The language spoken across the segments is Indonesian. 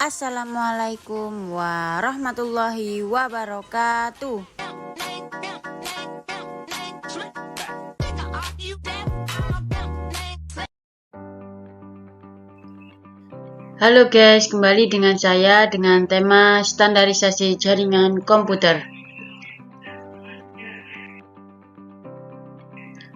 Assalamualaikum warahmatullahi wabarakatuh. Halo guys, kembali dengan saya dengan tema standarisasi jaringan komputer.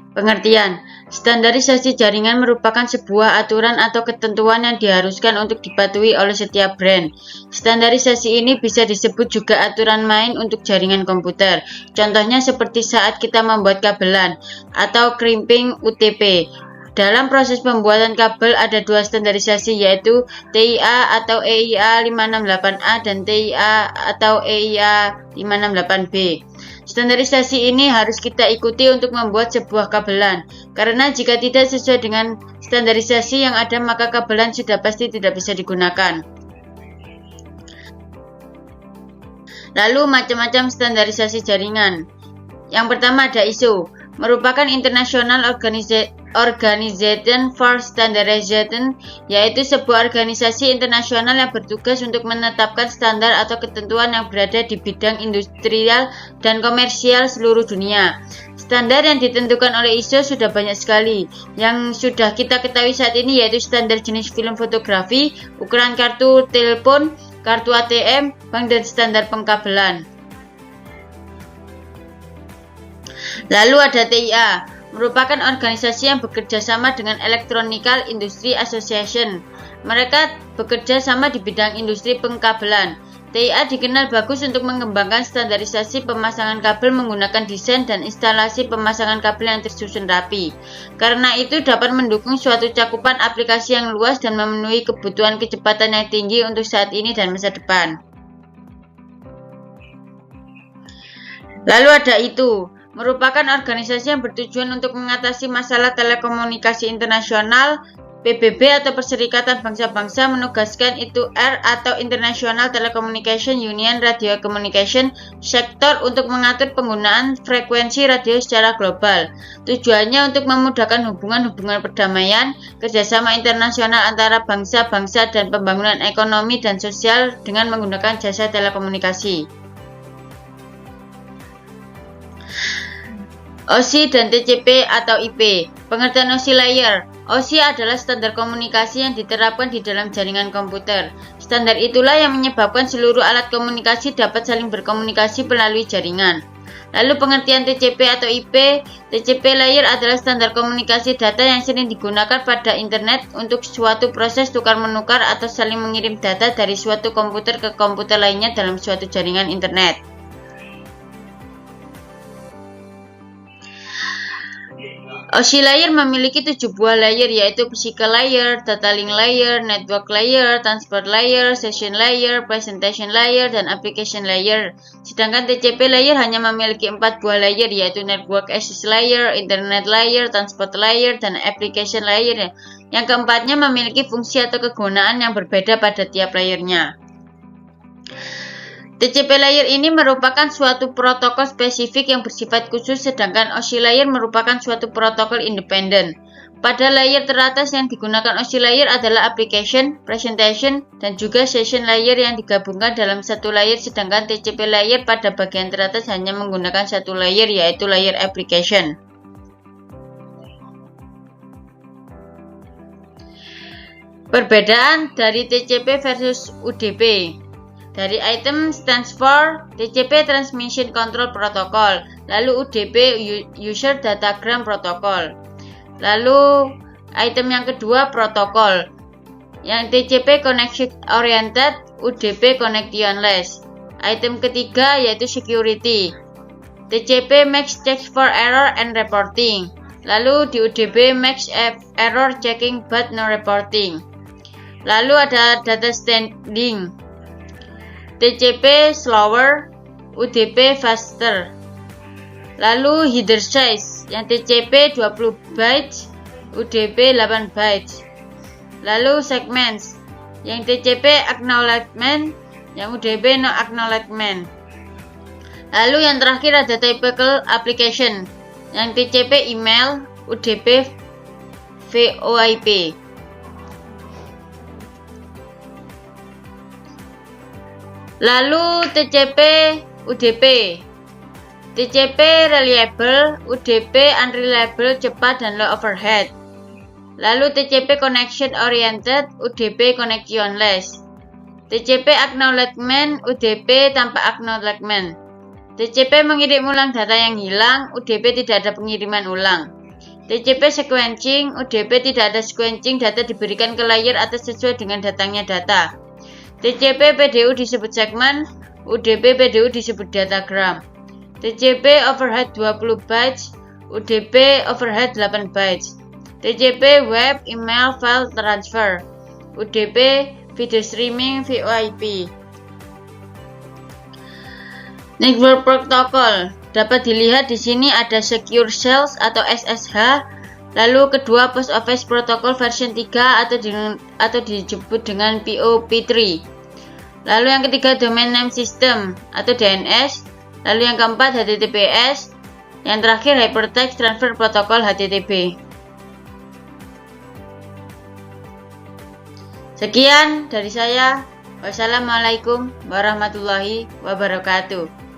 Pengertian, standarisasi jaringan merupakan sebuah aturan atau ketentuan yang diharuskan untuk dipatuhi oleh setiap brand. Standarisasi ini bisa disebut juga aturan main untuk jaringan komputer. Contohnya seperti saat kita membuat kabelan atau crimping UTP. Dalam proses pembuatan kabel ada dua standarisasi, yaitu TIA atau EIA 568A dan TIA atau EIA 568B. Standarisasi ini harus kita ikuti untuk membuat sebuah kabelan, karena jika tidak sesuai dengan standarisasi yang ada maka kabelan sudah pasti tidak bisa digunakan. Lalu macam-macam standarisasi jaringan. Yang pertama ada ISO, merupakan International Organization for Standardization, yaitu sebuah organisasi internasional yang bertugas untuk menetapkan standar atau ketentuan yang berada di bidang industrial dan komersial seluruh dunia. Standar yang ditentukan oleh ISO sudah banyak sekali. Yang sudah kita ketahui saat ini yaitu standar jenis film fotografi, ukuran kartu telepon, kartu ATM, bank, dan standar pengkabelan. Lalu ada TIA, merupakan organisasi yang bekerja sama dengan Electronical Industry Association. Mereka bekerja sama di bidang industri pengkabelan. TIA dikenal bagus untuk mengembangkan standarisasi pemasangan kabel menggunakan desain dan instalasi pemasangan kabel yang tersusun rapi. Karena itu dapat mendukung suatu cakupan aplikasi yang luas dan memenuhi kebutuhan kecepatan yang tinggi untuk saat ini dan masa depan. Lalu ada itu, merupakan organisasi yang bertujuan untuk mengatasi masalah telekomunikasi internasional. PBB atau Perserikatan Bangsa-Bangsa menugaskan ITU-R atau International Telecommunication Union Radio Communication Sector untuk mengatur penggunaan frekuensi radio secara global. Tujuannya untuk memudahkan hubungan-hubungan perdamaian, kerjasama internasional antara bangsa-bangsa dan pembangunan ekonomi dan sosial dengan menggunakan jasa telekomunikasi. OSI dan TCP atau IP. Pengertian OSI layer. OSI adalah standar komunikasi yang diterapkan di dalam jaringan komputer. Standar itulah yang menyebabkan seluruh alat komunikasi dapat saling berkomunikasi melalui jaringan. Lalu pengertian TCP atau IP. TCP layer adalah standar komunikasi data yang sering digunakan pada internet untuk suatu proses tukar-menukar atau saling mengirim data dari suatu komputer ke komputer lainnya dalam suatu jaringan internet. OSI layer memiliki 7 buah layer, yaitu physical layer, data link layer, network layer, transport layer, session layer, presentation layer, dan application layer. Sedangkan TCP layer hanya memiliki 4 buah layer, yaitu network access layer, internet layer, transport layer, dan application layer. Yang keempatnya memiliki fungsi atau kegunaan yang berbeda pada tiap layernya. TCP layer ini merupakan suatu protokol spesifik yang bersifat khusus, sedangkan OSI layer merupakan suatu protokol independen. Pada layer teratas yang digunakan OSI layer adalah application, presentation, dan juga session layer yang digabungkan dalam satu layer, sedangkan TCP layer pada bagian teratas hanya menggunakan satu layer, yaitu layer application. Perbedaan dari TCP versus UDP. Dari item stands for TCP Transmission Control Protocol, lalu UDP User Datagram Protocol. Lalu item yang kedua protokol. Yang TCP Connection Oriented, UDP Connectionless. Item ketiga yaitu security. TCP makes checks for error and reporting. Lalu di UDP makes error checking but no reporting. Lalu ada data standing. TCP slower, UDP faster. Lalu header size, yang TCP 20 bytes, UDP 8 bytes. Lalu segments, yang TCP acknowledgement, yang UDP no acknowledgement. Lalu yang terakhir ada typical application, yang TCP email, UDP VoIP. Lalu TCP UDP. TCP reliable, UDP unreliable, cepat dan low overhead. Lalu TCP connection oriented, UDP connectionless. TCP acknowledgement, UDP tanpa acknowledgement. TCP mengirim ulang data yang hilang, UDP tidak ada pengiriman ulang. TCP sequencing, UDP tidak ada sequencing, data diberikan ke layer atas sesuai dengan datangnya data. TCP PDU disebut segmen, UDP PDU disebut datagram. TCP overhead 20 bytes, UDP overhead 8 bytes. TCP web email file transfer, UDP video streaming VoIP. Network Protocol dapat dilihat di sini ada Secure Shells atau SSH, lalu kedua Post Office Protocol version 3 atau disebut dengan POP3. Lalu yang ketiga Domain Name System atau DNS, lalu yang keempat HTTPS, yang terakhir Hypertext Transfer Protocol HTTP. Sekian dari saya. Wassalamualaikum warahmatullahi wabarakatuh.